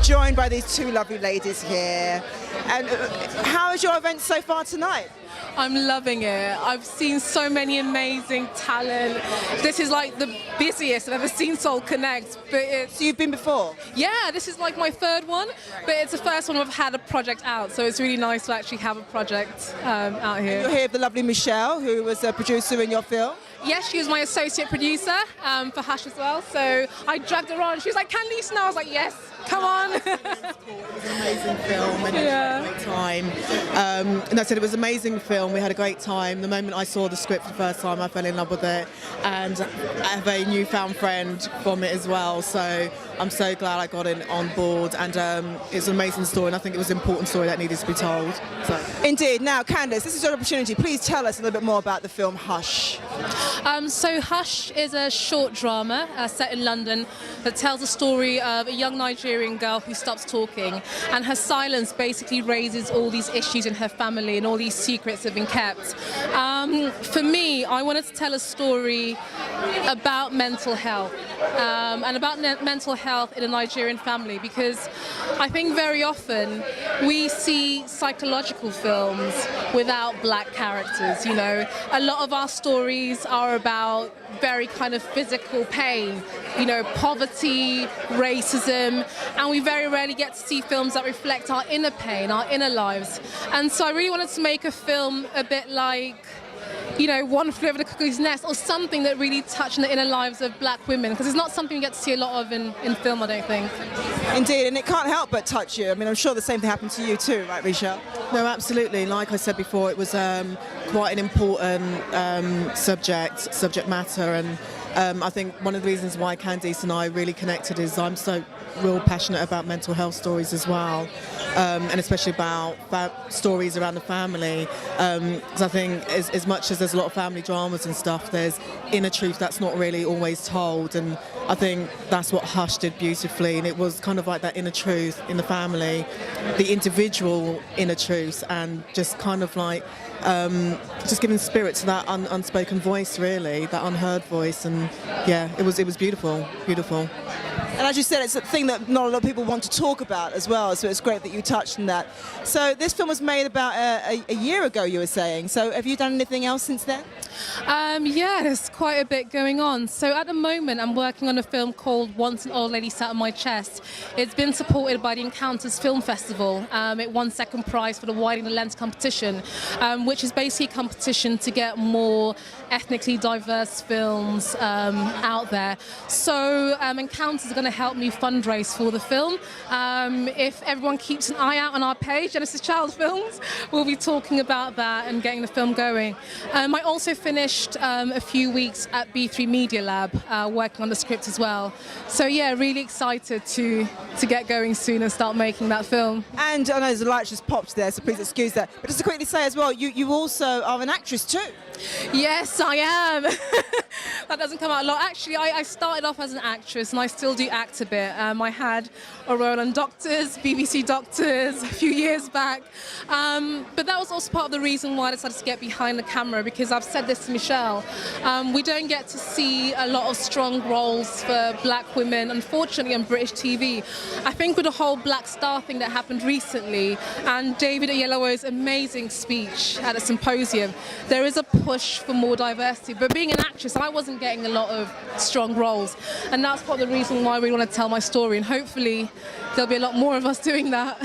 joined by these two lovely ladies here. And how is your event so far tonight? I'm loving it. I've seen so many amazing talent. This is like the busiest I've ever seen S.O.U.L Connect. But it's, So you've been before? yeah, this is like my third one, but it's the first one I've had a project out, so it's really nice to actually have a project out here. You're here with the lovely Michelle, who was a producer in your film. Yes, she was my associate producer for Hush as well, so I dragged her on. She was like, Candice, and I was like, yes, come on. It was an amazing film and Yeah. we had a great time. And I said it was an amazing film, we had a great time. The moment I saw the script for the first time, I fell in love with it. And I have a newfound friend from it as well, so I'm so glad I got on board. And it's an amazing story, and I think it was an important story that needed to be told. So. Indeed. Now, Candice, this is your opportunity. Please tell us a little bit more about the film Hush. So Hush is a short drama set in London that tells the story of a young Nigerian girl who stops talking, and her silence basically raises all these issues in her family and all these secrets have been kept. For me, I wanted to tell a story about mental health and about mental health in a Nigerian family, because I think very often we see psychological films without black characters. You know, a lot of our stories are about very kind of physical pain, you know, poverty, racism, and we very rarely get to see films that reflect our inner pain, our inner lives. And so I really wanted to make a film a bit like, you know, One Flew Over the Cuckoo's Nest, or something that really touched on the inner lives of black women, because it's not something you get to see a lot of in film, I don't think. Indeed, and it can't help but touch you. I mean, I'm sure the same thing happened to you too, right, Michelle? No, absolutely. Like I said before, it was quite an important subject matter, and I think one of the reasons why Candice and I really connected is I'm so real passionate about mental health stories as well, and especially about stories around the family, because I think as much as there's a lot of family dramas and stuff, there's inner truth that's not really always told, and I think that's what Hush did beautifully, and it was kind of like that inner truth in the family, the individual inner truth, and just kind of like just giving spirit to that unspoken voice, really, that unheard voice, and yeah, it was beautiful, beautiful. And as you said, it's a thing that not a lot of people want to talk about as well, so it's great that you touched on that. So this film was made about a year ago, you were saying. So have you done anything else since then? Yeah, there's quite a bit going on. So at the moment, I'm working on a film called Once an Old Lady Sat on My Chest. It's been supported by the Encounters Film Festival. It won second prize for the Widening the Lens competition, which is basically a competition to get more ethnically diverse films out there. So Encounters are going to help me fundraise for the film. If everyone keeps an eye out on our page, Genesis Child Films, we'll be talking about that and getting the film going. I also finished a few weeks at B3 Media Lab working on the script as well. So yeah, really excited to get going soon and start making that film. And I know the light just popped there, so please excuse that. But just to quickly say as well, you also are an actress too. Yes, I am. That doesn't come out a lot. Actually, I started off as an actress, and I still do act a bit. I had a role on Doctors, BBC Doctors, a few years back. But that was also part of the reason why I decided to get behind the camera, because I've said this to Michelle. We don't get to see a lot of strong roles for black women, unfortunately, on British TV. I think with the whole Black Star thing that happened recently, and David Oyelowo's amazing speech at a symposium, there is a push for more diversity. But being an actress, I wasn't getting a lot of strong roles, and that's part of the reason why we want to tell my story, and hopefully there'll be a lot more of us doing that.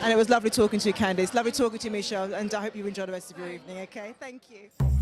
And it was lovely talking to you, Candice. Lovely talking to you, Michelle, and I hope you enjoy the rest of your evening, okay? Thank you.